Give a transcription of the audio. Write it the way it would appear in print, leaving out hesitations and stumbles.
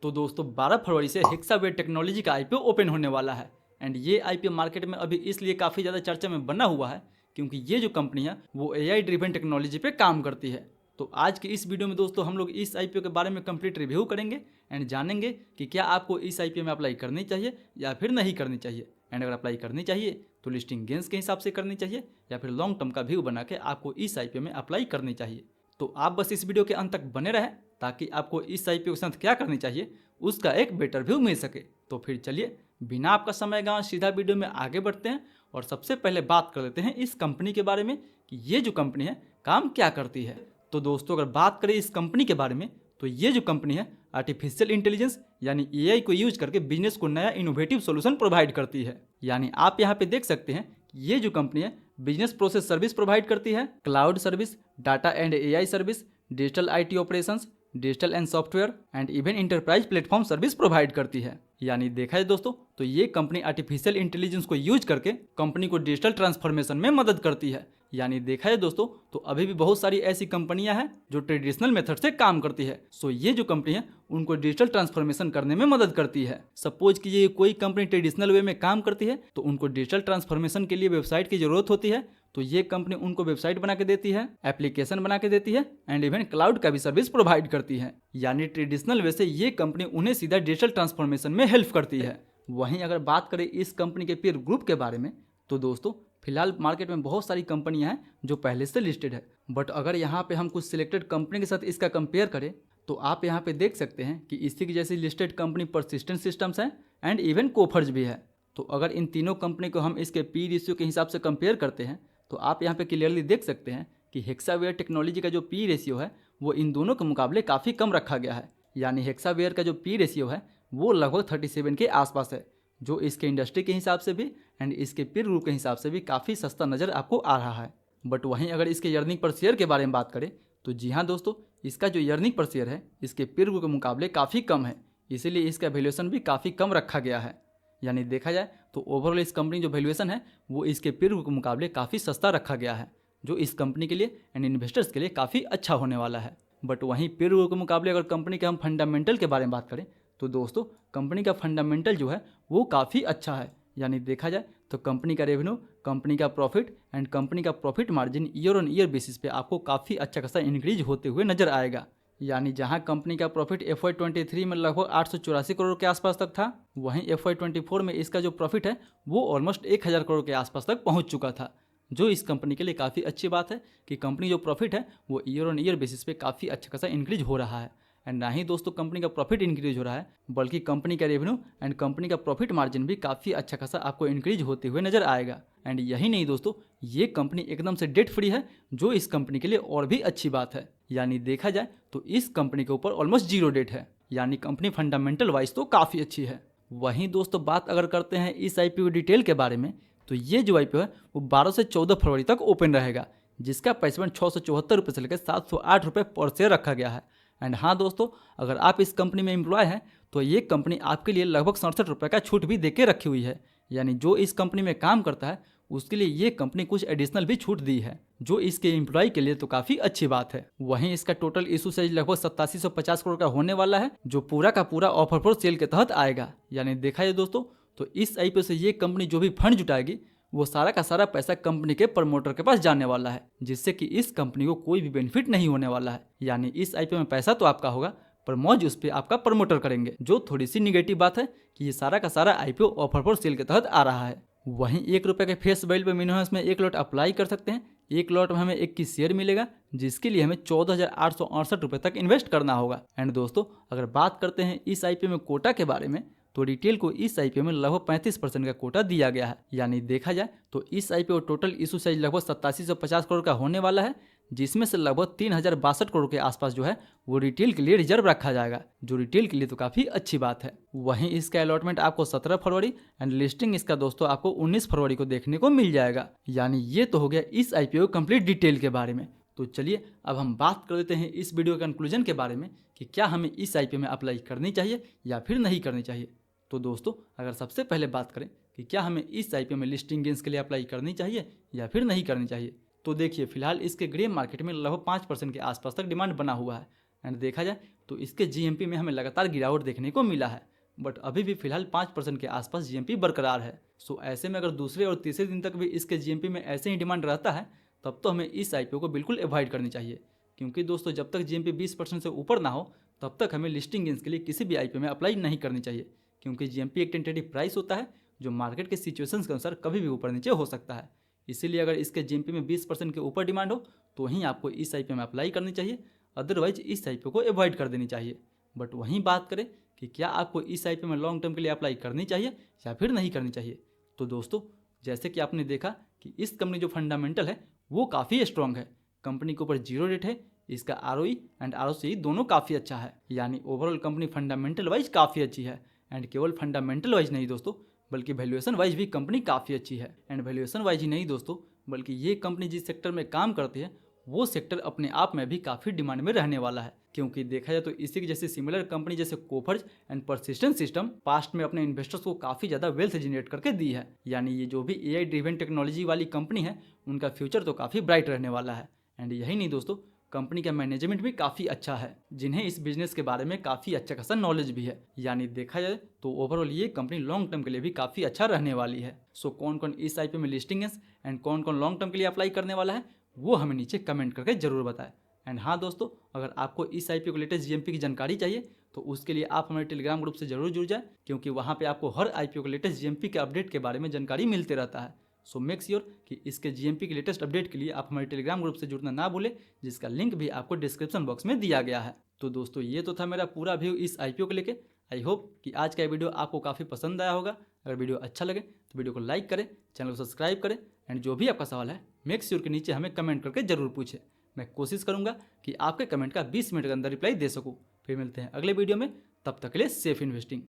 तो दोस्तों 12 फरवरी से हेक्सावेयर टेक्नोलॉजी का आईपीओ ओपन होने वाला है। एंड ये आईपीओ मार्केट में अभी इसलिए काफ़ी ज़्यादा चर्चा में बना हुआ है क्योंकि ये जो कंपनी है वो एआई ड्रिवन टेक्नोलॉजी पे काम करती है। तो आज की इस वीडियो में दोस्तों हम लोग इस आईपीओ के बारे में कंप्लीट रिव्यू करेंगे एंड जानेंगे कि क्या आपको इस आईपीओ में अप्लाई करनी चाहिए या फिर नहीं करनी चाहिए। एंड अगर अप्लाई करनी चाहिए तो लिस्टिंग गेंस के हिसाब से करनी चाहिए या फिर लॉन्ग टर्म का व्यू बना के आपको इस आईपीओ में अप्लाई करनी चाहिए। तो आप बस इस वीडियो के अंत तक बने रहें ताकि आपको इस आईपीओ के साथ क्या करनी चाहिए उसका एक बेटर व्यू मिल सके। तो फिर चलिए बिना आपका समय गंवाए सीधा वीडियो में आगे बढ़ते हैं और सबसे पहले बात कर लेते हैं इस कंपनी के बारे में कि ये जो कंपनी है काम क्या करती है। तो दोस्तों अगर बात करें इस कंपनी के बारे में तो ये जो कंपनी है आर्टिफिशियल इंटेलिजेंस यानी एआई को यूज करके बिजनेस को नया इनोवेटिव सोल्यूशन प्रोवाइड करती है। यानी आप यहाँ पे देख सकते हैं कि ये जो कंपनी है बिजनेस प्रोसेस सर्विस प्रोवाइड करती है, cloud service, data and AI service, digital IT operations, digital and software and even enterprise platform service provide करती है। यानी देखा है दोस्तों तो ये कंपनी आर्टिफिशियल इंटेलिजेंस को यूज करके कंपनी को डिजिटल ट्रांसफॉर्मेशन में मदद करती है। यानी देखा है दोस्तों तो अभी भी बहुत सारी ऐसी कंपनियां हैं जो ट्रेडिशनल मेथड से काम करती है। सो ये जो कंपनी है उनको डिजिटल ट्रांसफॉर्मेशन करने में मदद करती है। सपोज कि ये कोई कंपनी ट्रेडिशनल वे में काम करती है तो उनको डिजिटल ट्रांसफॉर्मेशन के लिए वेबसाइट की जरूरत होती है, तो ये कंपनी उनको वेबसाइट बना के देती है, एप्लीकेशन बना के देती है एंड इवन क्लाउड का भी सर्विस प्रोवाइड करती है। यानी ट्रेडिशनल वे से ये कंपनी उन्हें सीधा डिजिटल ट्रांसफॉर्मेशन में हेल्प करती है। वहीं अगर बात करें इस कंपनी के पीयर ग्रुप के बारे में तो दोस्तों फिलहाल मार्केट में बहुत सारी कंपनियां हैं जो पहले से लिस्टेड है, बट अगर यहाँ पे हम कुछ सिलेक्टेड कंपनी के साथ इसका कंपेयर करें तो आप यहाँ पे देख सकते हैं कि इसी की जैसी लिस्टेड कंपनी परसिस्टेंट सिस्टम्स है एंड इवन कोफर्ज भी है। तो अगर इन तीनों कंपनी को हम इसके पी रेशियो के हिसाब से कंपेयर करते हैं तो आप यहाँ पे क्लियरली देख सकते हैं कि हेक्सावेयर टेक्नोलॉजी का जो पी रेशियो है वो इन दोनों के मुकाबले काफ़ी कम रखा गया है। यानी हेक्सावेयर का जो पी रेशियो है वो लगभग 37 के आसपास है, जो इसके इंडस्ट्री के हिसाब से भी एंड इसके पीयर ग्रुप के हिसाब से भी काफ़ी सस्ता नज़र आपको आ रहा है। बट वहीं अगर इसके अर्निंग पर शेयर के बारे में बात करें तो जी हाँ दोस्तों, इसका जो अर्निंग पर शेयर है इसके पीयर ग्रुप के मुकाबले काफ़ी कम है, इसीलिए इसका वैल्यूएशन भी काफ़ी कम रखा गया है। यानी देखा जाए तो ओवरऑल इस कंपनी जो वैल्यूएशन है वो इसके पीयर ग्रुप के मुकाबले काफ़ी सस्ता रखा गया है, जो इस कंपनी के लिए एंड इन्वेस्टर्स के लिए काफ़ी अच्छा होने वाला है। बट वहीं पीयर ग्रुप के मुकाबले अगर कंपनी के हम फंडामेंटल के बारे में बात करें तो दोस्तों कंपनी का फंडामेंटल जो है वो काफ़ी अच्छा है। यानी देखा जाए तो कंपनी का रेवेन्यू, कंपनी का प्रॉफिट एंड कंपनी का profit margin year on year basis पे आपको काफ़ी अच्छा खासा इंक्रीज होते हुए नजर आएगा। यानी जहां कंपनी का प्रॉफिट FY23 में लगभग 884 करोड़ के आसपास तक था, वहीं FY24 में इसका जो प्रॉफिट है वो ऑलमोस्ट 1000 करोड़ के आसपास तक पहुंच चुका था, जो इस कंपनी के लिए काफ़ी अच्छी बात है कि कंपनी जो प्रॉफिट है वो ईयर ऑन ईयर बेसिस पे काफ़ी अच्छा खासा इंक्रीज हो रहा है। एंड ना ही दोस्तों कंपनी का प्रॉफिट इंक्रीज हो रहा है बल्कि कंपनी का रेवेन्यू एंड कंपनी का प्रॉफिट मार्जिन भी काफ़ी अच्छा खासा आपको इंक्रीज होते हुए नजर आएगा। एंड यही नहीं दोस्तों, ये कंपनी एकदम से डेट फ्री है, जो इस कंपनी के लिए और भी अच्छी बात है। यानी देखा जाए तो इस कंपनी के ऊपर ऑलमोस्ट जीरो डेट है, यानी कंपनी फंडामेंटल वाइज तो काफ़ी अच्छी है। वहीं दोस्तों बात अगर करते हैं इस आईपीओ डिटेल के बारे में तो ये जो आईपीओ है वो 12 से 14 फरवरी तक ओपन रहेगा, जिसका प्राइसमेंट 674 रुपये से लेकर 708 रुपये पर शेयर रखा गया है। एंड हाँ दोस्तों, अगर आप इस कंपनी में एम्प्लॉय हैं तो ये कंपनी आपके लिए लगभग 67 रुपये का छूट भी देके रखी हुई है। यानी जो इस कंपनी में काम करता है उसके लिए ये कंपनी कुछ एडिशनल भी छूट दी है, जो इसके एम्प्लॉय के लिए तो काफ़ी अच्छी बात है। वहीं इसका टोटल इशू साइज लगभग 8750 करोड़ का होने वाला है, जो पूरा का पूरा ऑफर फॉर सेल के तहत आएगा। यानी देखा जाए दोस्तों तो इस आईपीओ से ये कंपनी जो भी फंड जुटाएगी वो सारा का सारा पैसा कंपनी के प्रमोटर के पास जाने वाला है, जिससे कि इस कंपनी को कोई भी बेनिफिट नहीं होने वाला है। यानी इस आईपीओ में पैसा तो आपका होगा पर मौज उस पर आपका प्रमोटर करेंगे, जो थोड़ी सी निगेटिव बात है कि ये सारा का सारा आईपीओ ऑफर फॉर सेल के तहत आ रहा है। वहीं 1 रुपये के फेस वैल्यू पे मिनिमम इसमें 1 लॉट अप्लाई कर सकते हैं। 1 लॉट में हमें 21 शेयर मिलेगा, जिसके लिए हमें 14,868 रुपये तक इन्वेस्ट करना होगा। एंड दोस्तों अगर बात करते हैं इस आईपीओ में कोटा के बारे में तो रिटेल को इस आईपीओ में लगभग 35% का कोटा दिया गया है। यानी देखा जाए तो इस आईपीओ टोटल इशू साइज लगभग 8750 करोड़ का होने वाला है, जिसमें से लगभग 3062 करोड़ के आसपास जो है वो रिटेल के लिए रिजर्व रखा जाएगा, जो रिटेल के लिए तो काफ़ी अच्छी बात है। वहीं इसका अलॉटमेंट आपको 17 फरवरी एंड लिस्टिंग इसका दोस्तों आपको 19 फरवरी को देखने को मिल जाएगा। यानी ये तो हो गया इस आईपीओ कंप्लीट डिटेल के बारे में। तो चलिए अब हम बात कर लेते हैं इस वीडियो कंक्लूजन के बारे में कि क्या हमें इस आईपीओ में अप्लाई करनी चाहिए या फिर नहीं करनी चाहिए। तो दोस्तों अगर सबसे पहले बात करें कि क्या हमें इस आईपीओ में लिस्टिंग गेंस के लिए अप्लाई करनी चाहिए या फिर नहीं करनी चाहिए, तो देखिए फिलहाल इसके ग्रे मार्केट में लगभग 5% के आसपास तक डिमांड बना हुआ है। एंड देखा जाए तो इसके जीएमपी में हमें लगातार गिरावट देखने को मिला है, बट अभी भी फिलहाल 5% के आसपास जीएमपी बरकरार है। सो ऐसे में अगर दूसरे और तीसरे दिन तक भी इसके जीएमपी में ऐसे ही डिमांड रहता है तब तो हमें इस आईपीओ को बिल्कुल अवॉइड करनी चाहिए, क्योंकि दोस्तों जब तक जीएमपी 20% से ऊपर ना हो तब तक हमें लिस्टिंग गेंस के लिए किसी भी आईपीओ में अप्लाई नहीं करनी चाहिए, क्योंकि जीएमपी एक टेंटेटिव प्राइस होता है जो मार्केट के सिचुएशंस के अनुसार कभी भी ऊपर नीचे हो सकता है। इसीलिए अगर इसके जीएमपी में 20% के ऊपर डिमांड हो तो ही आपको इस आईपीओ में अप्लाई करनी चाहिए, अदरवाइज इस आईपीओ को अवॉइड कर देनी चाहिए। बट वहीं बात करें कि क्या आपको इस आईपीओ में लॉन्ग टर्म के लिए अप्लाई करनी चाहिए या फिर नहीं करनी चाहिए, तो दोस्तों जैसे कि आपने देखा कि इस कंपनी जो फंडामेंटल है वो काफ़ी स्ट्रॉन्ग है, कंपनी के ऊपर जीरो डेट है, इसका आरओई एंड आरओसी दोनों काफ़ी अच्छा है, यानी ओवरऑल कंपनी फंडामेंटल वाइज काफ़ी अच्छी है। एंड केवल फंडामेंटल वाइज नहीं दोस्तों, बल्कि वैल्यूएशन वाइज भी कंपनी काफ़ी अच्छी है। एंड वैल्यूएशन वाइज ही नहीं दोस्तों, बल्कि ये कंपनी जिस सेक्टर में काम करती है वो सेक्टर अपने आप में भी काफ़ी डिमांड में रहने वाला है, क्योंकि देखा जाए तो इसी की जैसे सिमिलर कंपनी जैसे कोफर्ज एंड परसिस्टेंट सिस्टम पास्ट में अपने इन्वेस्टर्स को काफ़ी ज़्यादा वेल्थ जनरेट करके दी है। यानी ये जो भी एआई ड्रिवन टेक्नोलॉजी वाली कंपनी है उनका फ्यूचर तो काफ़ी ब्राइट रहने वाला है। एंड यही नहीं दोस्तों, कंपनी का मैनेजमेंट भी काफ़ी अच्छा है, जिन्हें इस बिजनेस के बारे में काफ़ी अच्छा खासा नॉलेज भी है। यानी देखा जाए तो ओवरऑल ये कंपनी लॉन्ग टर्म के लिए भी काफ़ी अच्छा रहने वाली है। सो कौन कौन इस आईपीओ में लिस्टिंग है एंड कौन कौन लॉन्ग टर्म के लिए अप्लाई करने वाला है वो हमें नीचे कमेंट करके जरूर बताएं। एंड हाँ दोस्तों, अगर आपको इस आईपीओ के लेटेस्ट जीएमपी की जानकारी चाहिए तो उसके लिए आप हमारे टेलीग्राम ग्रुप से जरूर जुड़ जाए, क्योंकि वहाँ पे आपको हर आईपीओ के लेटेस्ट जीएमपी के अपडेट के बारे में जानकारी मिलते रहता है। सो मेक श्योर कि इसके जीएमपी के लेटेस्ट अपडेट के लिए आप हमारे टेलीग्राम ग्रुप से जुड़ना ना भूलें, जिसका लिंक भी आपको डिस्क्रिप्शन बॉक्स में दिया गया है। तो दोस्तों ये तो था मेरा पूरा व्यू इस आईपीओ को लेके। आई होप कि आज का वीडियो आपको काफ़ी पसंद आया होगा। अगर वीडियो अच्छा लगे तो वीडियो को लाइक करें, चैनल को सब्सक्राइब करें, एंड जो भी आपका सवाल है मेक श्योर के नीचे हमें कमेंट करके जरूर पूछें। मैं कोशिश करूंगा कि आपके कमेंट का 20 मिनट के अंदर रिप्लाई दे सकूं। फिर मिलते हैं अगले वीडियो में, तब तक के लिए सेफ इन्वेस्टिंग।